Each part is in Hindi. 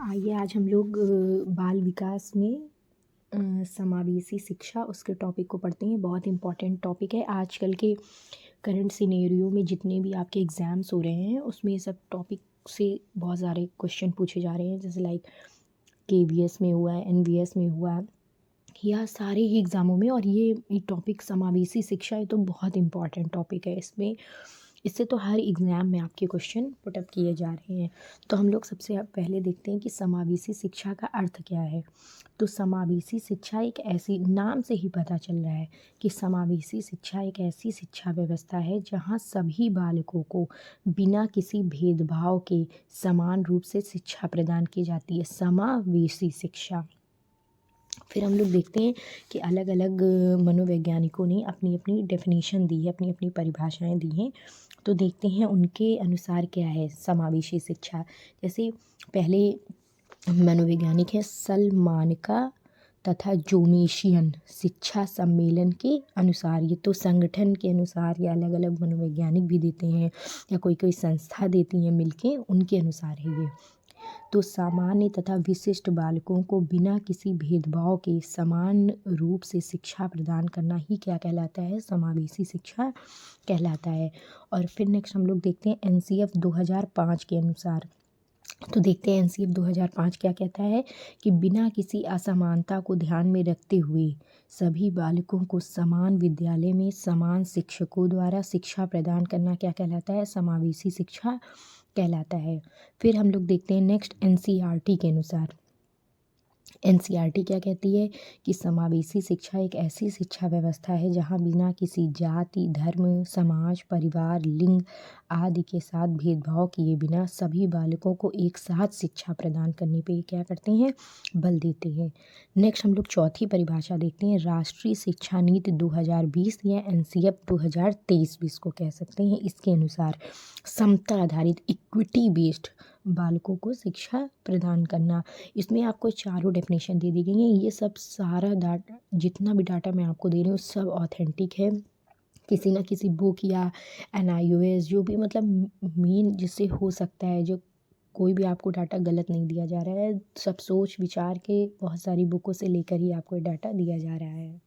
आइए आज हम लोग बाल विकास में समावेशी शिक्षा उसके टॉपिक को पढ़ते हैं। बहुत इम्पॉर्टेंट टॉपिक है। आजकल के करंट सिनेरियो में जितने भी आपके एग्ज़ाम्स हो रहे हैं उसमें ये सब टॉपिक से बहुत सारे क्वेश्चन पूछे जा रहे हैं। जैसे लाइक केवीएस में हुआ है, एनवीएस में हुआ है, या सारे ही एग्ज़ामों में। और ये टॉपिक समावेशी शिक्षा ये तो बहुत इम्पॉर्टेंट टॉपिक है। इससे तो हर एग्ज़ाम में आपके क्वेश्चन पुटअप किए जा रहे हैं। तो हम लोग सबसे पहले देखते हैं कि समावेशी शिक्षा का अर्थ क्या है। तो समावेशी शिक्षा एक ऐसी, नाम से ही पता चल रहा है कि समावेशी शिक्षा एक ऐसी शिक्षा व्यवस्था है जहाँ सभी बालकों को बिना किसी भेदभाव के समान रूप से शिक्षा प्रदान की जाती है। समावेशी शिक्षा। फिर हम लोग देखते हैं कि अलग अलग मनोवैज्ञानिकों ने अपनी अपनी डेफिनेशन दी है, अपनी अपनी परिभाषाएं दी हैं। तो देखते हैं उनके अनुसार क्या है समावेशी शिक्षा। जैसे पहले मनोवैज्ञानिक है सलमानका तथा जोमेशियन शिक्षा सम्मेलन के अनुसार। ये तो संगठन के अनुसार या अलग अलग मनोवैज्ञानिक भी देते हैं या कोई कोई संस्था देती है मिलके, उनके अनुसार है ये। तो सामान्य तथा विशिष्ट बालकों को बिना किसी भेदभाव के समान रूप से शिक्षा प्रदान करना ही क्या कहलाता है, समावेशी शिक्षा कहलाता है। और फिर नेक्स्ट हम लोग देखते हैं एनसीएफ 2005 के अनुसार। तो देखते हैं एनसीएफ 2005 क्या कहता है कि बिना किसी असमानता को ध्यान में रखते हुए सभी बालकों को समान विद्यालय में समान शिक्षकों द्वारा शिक्षा प्रदान करना क्या कहलाता है, समावेशी शिक्षा कहलाता है। फिर हम लोग देखते हैं नेक्स्ट एनसीईआरटी के अनुसार। एनसीईआरटी क्या कहती है कि समावेशी शिक्षा एक ऐसी शिक्षा व्यवस्था है जहाँ बिना किसी जाति, धर्म, समाज, परिवार, लिंग आदि के साथ भेदभाव किए बिना सभी बालकों को एक साथ शिक्षा प्रदान करने पे क्या करते हैं, बल देते हैं। नेक्स्ट हम लोग चौथी परिभाषा देखते हैं राष्ट्रीय शिक्षा नीति 2020 या एनसीएफ 2023 भी इसको कह सकते हैं। इसके अनुसार समता आधारित इक्विटी बेस्ड बालकों को शिक्षा प्रदान करना। इसमें आपको चारों डेफिनेशन दे दी गई हैं। ये सब सारा डाटा, जितना भी डाटा मैं आपको दे रही हूँ सब ऑथेंटिक है। किसी ना किसी बुक या एनआईओएस जो भी मतलब मेन जिससे हो सकता है, जो कोई भी आपको डाटा गलत नहीं दिया जा रहा है। सब सोच विचार के बहुत सारी बुकों से लेकर ही आपको डाटा दिया जा रहा है।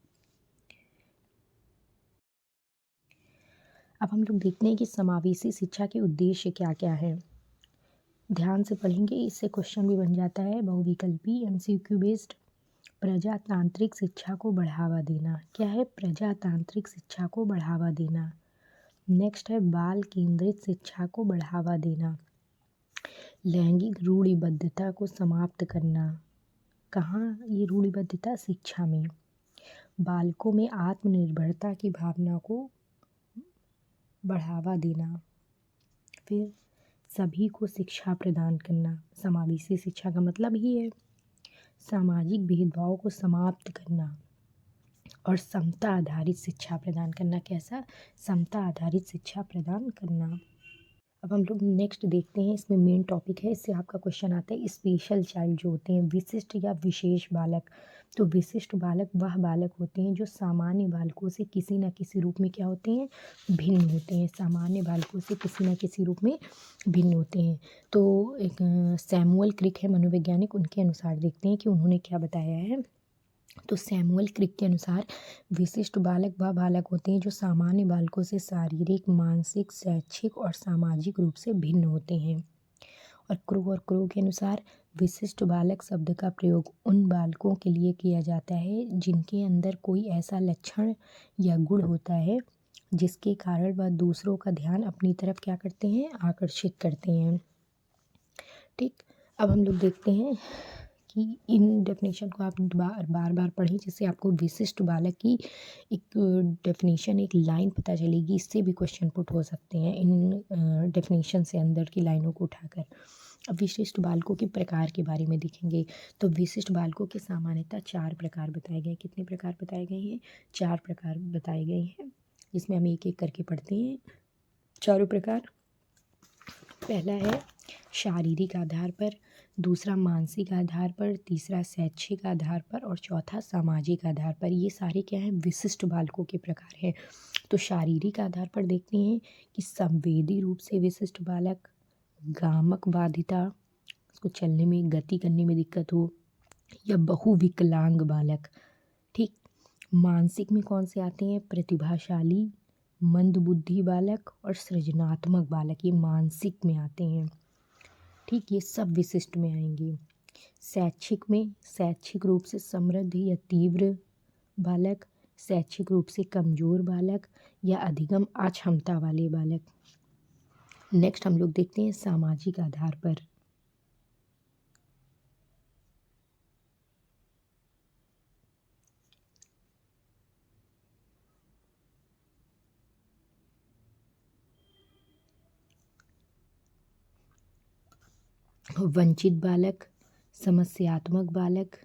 अब हम लोग देखते हैं कि समावेशी शिक्षा के उद्देश्य क्या क्या है। ध्यान से पढ़ेंगे, इससे क्वेश्चन भी बन जाता है बहुविकल्पी एमसीक्यू बेस्ड। प्रजातांत्रिक शिक्षा को बढ़ावा देना। क्या है, प्रजातांत्रिक शिक्षा को बढ़ावा देना। नेक्स्ट है बाल केंद्रित शिक्षा को बढ़ावा देना। लैंगिक रूढ़िबद्धता को समाप्त करना। कहाँ ये रूढ़िबद्धता, शिक्षा में। बालकों में आत्मनिर्भरता की भावना को बढ़ावा देना। फिर सभी को शिक्षा प्रदान करना। समावेशी शिक्षा का मतलब ही है सामाजिक भेदभाव को समाप्त करना और समता आधारित शिक्षा प्रदान करना। कैसा, समता आधारित शिक्षा प्रदान करना। अब हम लोग नेक्स्ट देखते हैं, इसमें मेन टॉपिक है, इससे आपका क्वेश्चन आता है स्पेशल चाइल्ड जो होते हैं, विशिष्ट या विशेष बालक। तो विशिष्ट बालक वह बालक होते हैं जो सामान्य बालकों से किसी न किसी रूप में क्या होते हैं, भिन्न होते हैं। सामान्य बालकों से किसी न किसी रूप में भिन्न होते हैं। तो एक सैमुअल क्रिक है मनोवैज्ञानिक, उनके अनुसार देखते हैं कि उन्होंने क्या बताया है। तो सैमुअल क्रिक के अनुसार विशिष्ट बालक वह बालक होते हैं जो सामान्य बालकों से शारीरिक, मानसिक, शैक्षिक और सामाजिक रूप से भिन्न होते हैं। और क्रो के अनुसार विशिष्ट बालक शब्द का प्रयोग उन बालकों के लिए किया जाता है जिनके अंदर कोई ऐसा लक्षण या गुण होता है जिसके कारण वह दूसरों का ध्यान अपनी तरफ क्या करते हैं, आकर्षित करते हैं। ठीक, अब हम लोग देखते हैं कि इन डेफिनेशन को आप बार बार पढ़ें जिससे आपको विशिष्ट बालक की एक डेफिनेशन, एक लाइन पता चलेगी। इससे भी क्वेश्चन पुट हो सकते हैं इन डेफिनेशन से, अंदर की लाइनों को उठाकर। अब विशिष्ट बालकों के प्रकार के बारे में देखेंगे। तो विशिष्ट बालकों के सामान्यतः 4 प्रकार बताए गए। कितने प्रकार बताए गए हैं, 4 प्रकार बताए गए हैं, जिसमें हम एक एक करके पढ़ते हैं चारों प्रकार। पहला है शारीरिक आधार पर, दूसरा मानसिक आधार पर, तीसरा शैक्षिक आधार पर और चौथा सामाजिक आधार पर। ये सारे क्या हैं, विशिष्ट बालकों के प्रकार हैं। तो शारीरिक आधार पर देखते हैं कि संवेदी रूप से विशिष्ट बालक, गामक बाधिता, उसको चलने में, गति करने में दिक्कत हो, या बहुविकलांग बालक। ठीक। मानसिक में कौन से आते हैं? प्रतिभाशाली, मंदबुद्धि बालक और सृजनात्मक बालक, ये मानसिक में आते हैं। ठीक, ये सब विशिष्ट में आएंगे। शैक्षिक में शैक्षिक रूप से समृद्ध या तीव्र बालक, शैक्षिक रूप से कमजोर बालक या अधिगम अक्षमता वाले बालक। नेक्स्ट हम लोग देखते हैं सामाजिक आधार पर। वंचित बालक, समस्यात्मक बालक,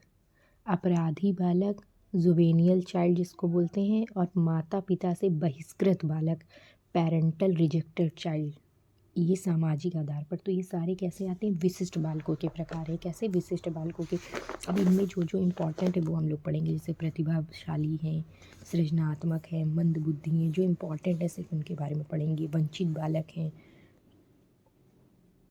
अपराधी बालक, जुवेनियल चाइल्ड जिसको बोलते हैं, और माता पिता से बहिष्कृत बालक, पेरेंटल रिजेक्टेड चाइल्ड। ये सामाजिक आधार पर। तो ये सारे कैसे आते हैं? विशिष्ट बालकों के प्रकार है। कैसे? विशिष्ट बालकों के। अब इनमें जो जो इम्पोर्टेंट है वो हम लोग पढ़ेंगे, जैसे प्रतिभाशाली हैं, सृजनात्मक है, मंदबुद्धि हैं, जो इम्पोर्टेंट है सिर्फ उनके बारे में पढ़ेंगे। वंचित बालक हैं,